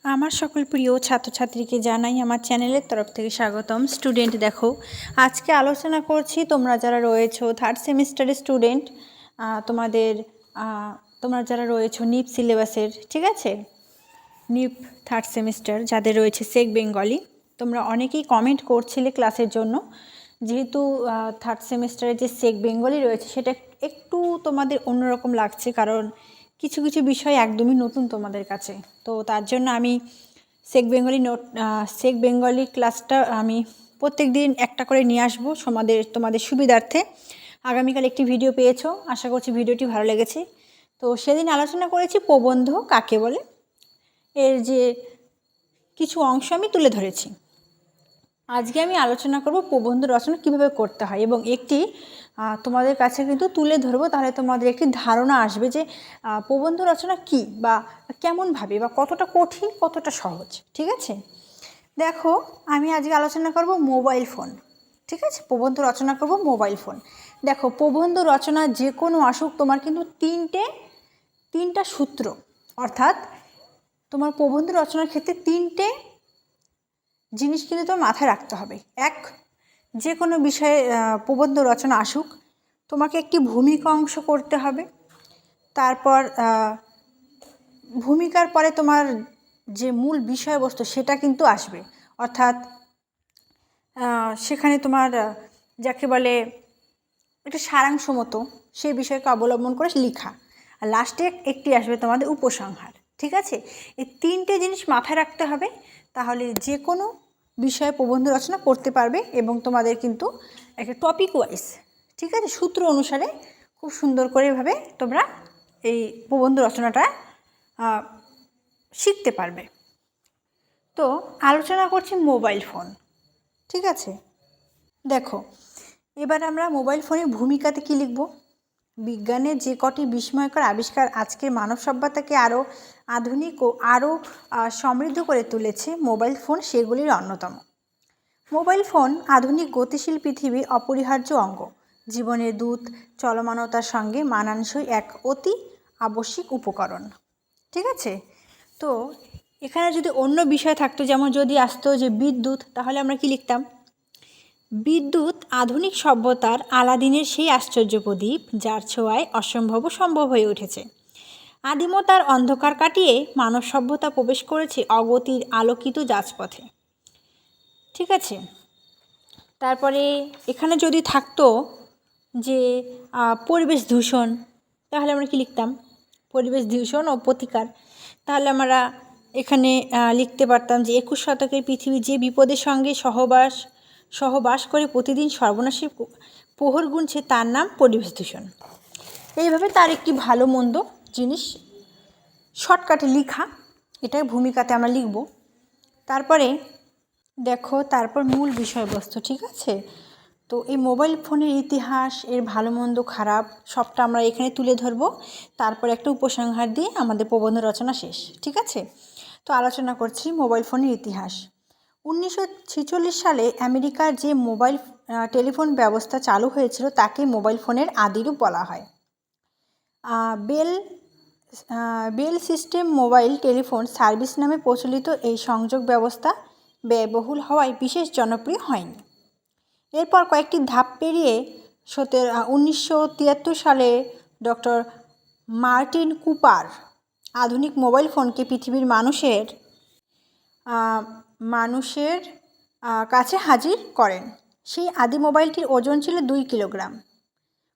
আমার সকল প্রিয় ছাত্রছাত্রীকে জানাই আমার চ্যানেলের তরফ থেকে স্বাগতম। স্টুডেন্ট দেখো, আজকে আলোচনা করছি তোমরা যারা রয়েছো থার্ড সেমিস্টারের স্টুডেন্ট, তোমরা যারা রয়েছো নিপ সিলেবাসের, ঠিক আছে, নিপ থার্ড সেমিস্টার যাদের রয়েছে সেক বেঙ্গলি। তোমরা অনেকেই কমেন্ট করছিলে ক্লাসের জন্য, যেহেতু থার্ড সেমিস্টারে যে সেক বেঙ্গলি রয়েছে সেটা একটু তোমাদের অন্যরকম লাগছে, কারণ কিছু কিছু বিষয় একদমই নতুন তোমাদের কাছে। তো তার জন্য আমি সেক বেঙ্গলি ক্লাসটা আমি প্রত্যেক দিন একটা করে নিয়ে আসবো তোমাদের সুবিধার্থে। আগামীকাল একটি ভিডিও পেয়েছো, আশা করছি ভিডিওটি ভালো লেগেছে। তো সেদিন আলোচনা করেছি প্রবন্ধ কাকে বলে, এর যে কিছু অংশ আমি তুলে ধরেছি। আজকে আমি আলোচনা করব প্রবন্ধ রচনা কিভাবে করতে হয়, এবং একটি তোমাদের কাছে কিন্তু তুলে ধরবো, তাহলে তোমাদের একটি ধারণা আসবে যে প্রবন্ধ রচনা কি, বা কেমনভাবে, বা কতটা কঠিন কতটা সহজ। ঠিক আছে, দেখো আমি আজকে আলোচনা করব মোবাইল ফোন। ঠিক আছে, প্রবন্ধ রচনা করব মোবাইল ফোন। দেখো, প্রবন্ধ রচনা যে কোনো আসুক, তোমার কিন্তু তিনটা সূত্র, অর্থাৎ তোমার প্রবন্ধ রচনার ক্ষেত্রে তিনটে জিনিস কিন্তু তোমার মাথায় রাখতে হবে। এক, যে কোনো বিষয়ে প্রবন্ধ রচনা আসুক, তোমাকে একটি ভূমিকা অংশ করতে হবে। তারপর ভূমিকার পরে তোমার যে মূল বিষয়বস্তু সেটা কিন্তু আসবে, অর্থাৎ সেখানে তোমার যাকে বলে একটা সারাংশ মতো সেই বিষয়কে অবলম্বন করে লেখা, আর লাস্টে একটি আসবে তোমাদের উপসংহার। ঠিক আছে, এই তিনটে জিনিস মাথায় রাখতে হবে, তাহলে যে কোনো বিষয়ে প্রবন্ধ রচনা করতে পারবে, এবং তোমাদের কিন্তু একটা টপিক ওয়াইজ, ঠিক আছে, সূত্র অনুসারে খুব সুন্দর করে এভাবে তোমরা এই প্রবন্ধ রচনাটা শিখতে পারবে। তো আলোচনা করছি মোবাইল ফোন। ঠিক আছে, দেখো এবার আমরা মোবাইল ফোনের ভূমিকাতে কী লিখব। বিজ্ঞানের যে কটি বিস্ময়কর আবিষ্কার আজকের মানব সভ্যতাকে আরও আধুনিক ও আরও সমৃদ্ধ করে তুলেছে মোবাইল ফোন সেগুলির অন্যতম। মোবাইল ফোন আধুনিক গতিশীল পৃথিবীর অপরিহার্য অঙ্গ, জীবনের দূত, চলমানতার সঙ্গে মানানসই এক অতি আবশ্যিক উপকরণ। ঠিক আছে, তো এখানে যদি অন্য বিষয় থাকতো, যেমন যদি আসতো যে বিদ্যুৎ, তাহলে আমরা কি লিখতাম? বিদ্যুৎ আধুনিক সভ্যতার আলাদিনের সেই আশ্চর্য প্রদীপ, যার ছোঁয়ায় অসম্ভব সম্ভব হয়ে উঠেছে। আদিমতার অন্ধকার কাটিয়ে মানব সভ্যতা প্রবেশ করেছে অগতির আলোকিত যাজপথে। ঠিক আছে, তারপরে এখানে যদি থাকতো যে পরিবেশ দূষণ, তাহলে আমরা কি লিখতাম? পরিবেশ দূষণ ও প্রতিকার। তাহলে আমরা এখানে লিখতে পারতাম যে 21 শতকের পৃথিবী যে বিপদের সঙ্গে সহবাস করে প্রতিদিন সর্বনাশী প্রহর গুনছে, তার নাম পরিবেশ দূষণ। এইভাবে তার একটি ভালো মন্দ জিনিস শর্টকাটে লেখা, এটা ভূমিকাতে আমরা লিখব। তারপরে দেখো, তারপর মূল বিষয়বস্তু। ঠিক আছে, তো এই মোবাইল ফোনের ইতিহাস, এর ভালো মন্দ খারাপ সবটা আমরা এখানে তুলে ধরবো, তারপর একটা উপসংহার দিয়ে আমাদের প্রবন্ধ রচনা শেষ। ঠিক আছে, তো আলোচনা করছি মোবাইল ফোনের ইতিহাস। 1946 সালে আমেরিকার যে মোবাইল টেলিফোন ব্যবস্থা চালু হয়েছিল তাকে মোবাইল ফোনের আদিরূপ বলা হয়। Bell system mobile telephone service নামে প্রচলিত এই সংযোগ ব্যবস্থা ব্যয়বহুল হওয়ায় বিশেষ জনপ্রিয় হয়নি। এরপর কয়েকটি ধাপ পেরিয়ে 1973 সালে ডক্টর মার্টিন কুপার আধুনিক মোবাইল ফোনকে পৃথিবীর মানুষের কাছে হাজির করেন। সেই আদি মোবাইলটির ওজন ছিল 2 কিলোগ্রাম।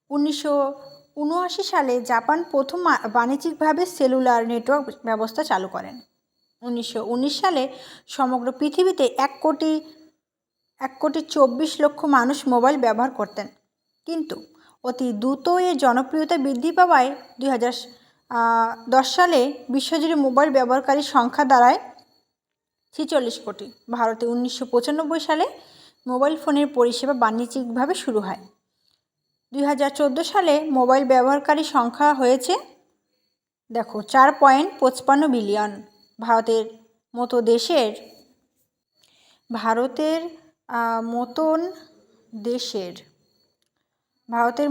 1979 সালে জাপান প্রথম বাণিজ্যিকভাবে সেলুলার নেটওয়ার্ক ব্যবস্থা চালু করেন। 1919 সালে সমগ্র পৃথিবীতে 1,24,00,000 মানুষ মোবাইল ব্যবহার করতেন, কিন্তু অতি দ্রুত এর জনপ্রিয়তা বৃদ্ধি পাওয়ায় 2010 সালে বিশ্বজুড়ে মোবাইল ব্যবহারকারীর সংখ্যা দাঁড়ায় 46 কোটি। ভারতে 1995 সালে মোবাইল ফোনের পরিষেবা বাণিজ্যিকভাবে শুরু হয়। 2014 সালে মোবাইল ব্যবহারকারীর সংখ্যা হয়েছে, দেখো, 4.55 বিলিয়ন। ভারতের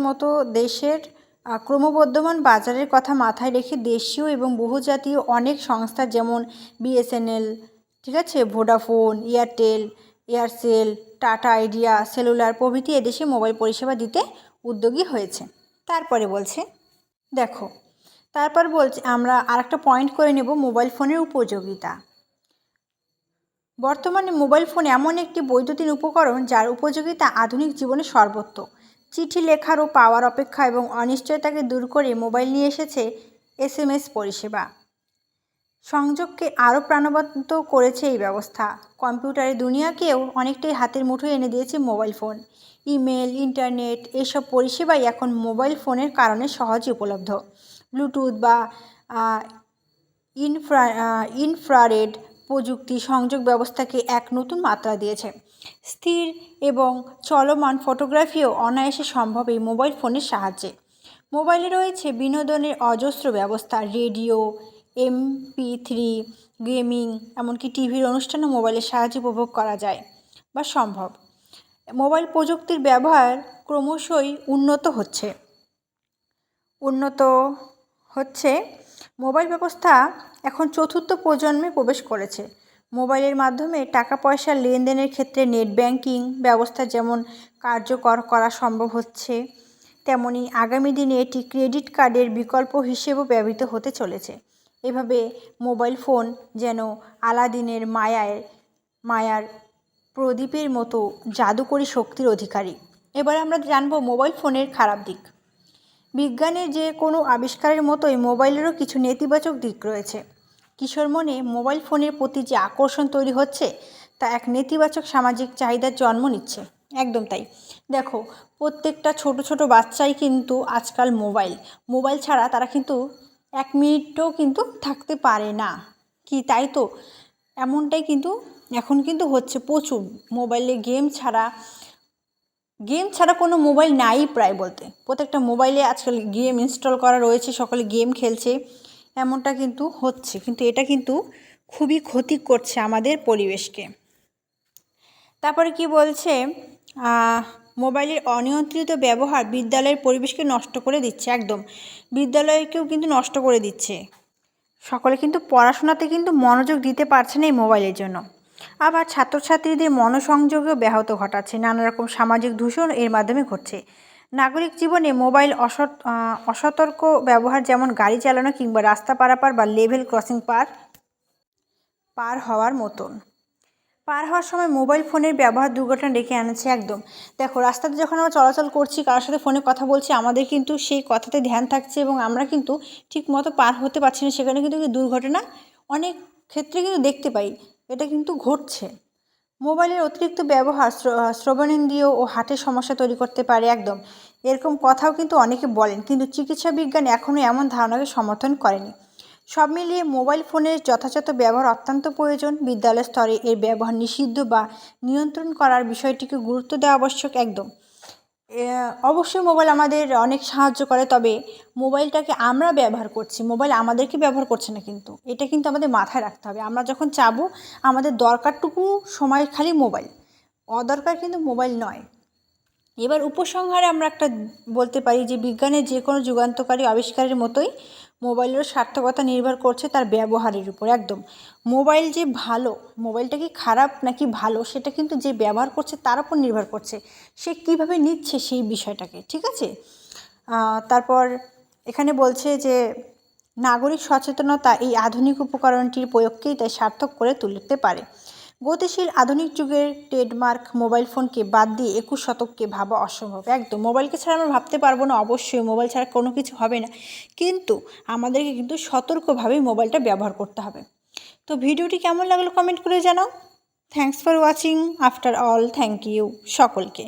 মতো দেশের ক্রমবর্ধমান বাজারের কথা মাথায় রেখে দেশীয় এবং বহুজাতীয় অনেক সংস্থা যেমন বিএসএনএল, ঠিক আছে, Vodafone, Airtel, Aircel, tata idea, cellular প্রভৃতি এদেশে মোবাইল পরিষেবা দিতে উদ্যোগী হয়েছে। তারপরে বলছে দেখো, তারপর বলছে আমরা আরেকটা পয়েন্ট করে নেব মোবাইল ফোনের উপযোগিতা। বর্তমানে মোবাইল ফোন এমন একটি বৈদ্যুতিন উপকরণ যার উপযোগিতা আধুনিক জীবনে সর্বত্র। চিঠি লেখার ও পাওয়ার অপেক্ষা এবং অনিশ্চয়তাকে দূর করে মোবাইল নিয়ে এসেছে এসএমএস পরিষেবা। সংযোগকে আরও প্রাণবন্ত করেছে এই ব্যবস্থা। কম্পিউটারের দুনিয়াকেও অনেকটাই হাতের মুঠোয় এনে দিয়েছে মোবাইল ফোন। ইমেল, ইন্টারনেট এসব পরিষেবাই এখন মোবাইল ফোনের কারণে সহজে উপলব্ধ। ব্লুটুথ বা ইনফ্রারেড প্রযুক্তি সংযোগ ব্যবস্থাকে এক নতুন মাত্রা দিয়েছে। স্থির এবং চলমান ফটোগ্রাফিও অনায়াসে সম্ভব এই মোবাইল ফোনের সাহায্যে। মোবাইলে রয়েছে বিনোদনের অজস্র ব্যবস্থা, রেডিও, MP3, গেমিং, এমনকি টিভির অনুষ্ঠানও মোবাইলের সাহায্যে উপভোগ করা যায় বা সম্ভব। মোবাইল প্রযুক্তির ব্যবহার ক্রমশই উন্নত হচ্ছে। মোবাইল ব্যবস্থা এখন চতুর্থ প্রজন্মে প্রবেশ করেছে। মোবাইলের মাধ্যমে টাকা পয়সার লেনদেনের ক্ষেত্রে নেট ব্যাংকিং ব্যবস্থা যেমন কার্যকর করা সম্ভব হচ্ছে, তেমনি আগামী দিনে এটি ক্রেডিট কার্ডের বিকল্প হিসেবেও ব্যবহৃত হতে চলেছে। এভাবে মোবাইল ফোন যেন আলাদিনের মায়ার প্রদীপের মতো জাদুকরী শক্তির অধিকারী। এবার আমরা জানব মোবাইল ফোনের খারাপ দিক। বিজ্ঞানের যে কোনো আবিষ্কারের মতোই মোবাইলেরও কিছু নেতিবাচক দিক রয়েছে। কিশোর মনে মোবাইল ফোনের প্রতি যে আকর্ষণ তৈরি হচ্ছে তা এক নেতিবাচক সামাজিক চাহিদার জন্ম নিচ্ছে। একদম তাই। দেখো, প্রত্যেকটা ছোট ছোট বাচ্চাই কিন্তু আজকাল মোবাইল ছাড়া তারা কিন্তু 1 মিনিটও কিন্তু থাকতে পারে না। কি তাই তো? এমনটাই কিন্তু এখন কিন্তু হচ্ছে প্রচুর। মোবাইলে গেম ছাড়া কোনো মোবাইল নাই প্রায় বলতে। প্রত্যেকটা মোবাইলে আজকাল গেম ইনস্টল করা রয়েছে, সকলে গেম খেলছে, এমনটা কিন্তু হচ্ছে। কিন্তু এটা কিন্তু খুবই ক্ষতি করছে আমাদের পরিবেশকে। তারপরে কি বলছে, মোবাইলের অনিয়ন্ত্রিত ব্যবহার বিদ্যালয়ের পরিবেশকে নষ্ট করে দিচ্ছে। একদম, বিদ্যালয়কেও কিন্তু নষ্ট করে দিচ্ছে। সকলে কিন্তু পড়াশোনাতে কিন্তু মনোযোগ দিতে পারছে না এই মোবাইলের জন্য। আবার ছাত্রছাত্রীদের মনোসংযোগেও ব্যাহত ঘটাচ্ছে। নানা রকম সামাজিক দূষণ এর মাধ্যমে ঘটছে। নাগরিক জীবনে মোবাইল অসতর্ক ব্যবহার, যেমন গাড়ি চালানো কিংবা রাস্তা পারাপার বা লেভেল ক্রসিং পার হওয়ার সময় মোবাইল ফোনের ব্যবহার দুর্ঘটনা ডেকে আনছে। একদম, দেখো, রাস্তাতে যখন আমরা চলাচল করছি, কারোর সাথে ফোনে কথা বলছি, আমাদের কিন্তু সেই কথাতে ধ্যান থাকছে এবং আমরা কিন্তু ঠিক মতো পার হতে পারছি না। সেখানে কিন্তু দুর্ঘটনা অনেক ক্ষেত্রে কিন্তু দেখতে পাই। এটা কিন্তু ঘটছে। মোবাইলের অতিরিক্ত ব্যবহার শ্রবণেন্দ্রিয় ও হার্টের সমস্যা তৈরি করতে পারে। একদম, এরকম কথাও কিন্তু অনেকে বলেন, কিন্তু চিকিৎসা বিজ্ঞান এখনও এমন ধারণাকে সমর্থন করেনি। সব মিলিয়ে মোবাইল ফোনের যথাযথ ব্যবহার অত্যন্ত প্রয়োজন। বিদ্যালয় স্তরে এর ব্যবহার নিষিদ্ধ বা নিয়ন্ত্রণ করার বিষয়টিকে গুরুত্ব দেওয়া আবশ্যক। একদম, অবশ্যই মোবাইল আমাদের অনেক সাহায্য করে, তবে মোবাইলটাকে আমরা ব্যবহার করছি, মোবাইল আমাদেরকে ব্যবহার করছে না। কিন্তু এটা কিন্তু আমাদের মাথায় রাখতে হবে। আমরা যখন চাবো আমাদের দরকারটুকু সময় খালি মোবাইল, অদরকার কিন্তু মোবাইল নয়। এবার উপসংহারে আমরা একটা বলতে পারি যে বিজ্ঞানের যে কোনো যুগান্তকারী আবিষ্কারের মতোই মোবাইলের সার্থকতা নির্ভর করছে তার ব্যবহারের উপর। একদম, মোবাইল যে ভালো, মোবাইলটা কি খারাপ নাকি ভালো, সেটা কিন্তু যে ব্যবহার করছে তার উপর নির্ভর করছে, সে কীভাবে নিচ্ছে সেই বিষয়টাকে। ঠিক আছে, তারপর এখানে বলছে যে নাগরিক সচেতনতা এই আধুনিক উপকরণটির প্রয়োগকেই তাই সার্থক করে তুলতে পারে। গতিশীল আধুনিক যুগের ট্রেডমার্ক মোবাইল ফোনকে বাদ দিয়ে 21 শতককে ভাবা অসম্ভব। একদম, মোবাইলকে ছাড়া আমরা ভাবতে পারবো না। অবশ্যই মোবাইল ছাড়া কোনো কিছু হবে না, কিন্তু আমাদেরকে কিন্তু সতর্কভাবেই মোবাইলটা ব্যবহার করতে হবে। তো ভিডিওটি কেমন লাগলো কমেন্ট করে জানাও। Thanks for watching. After all, thank you সকলকে।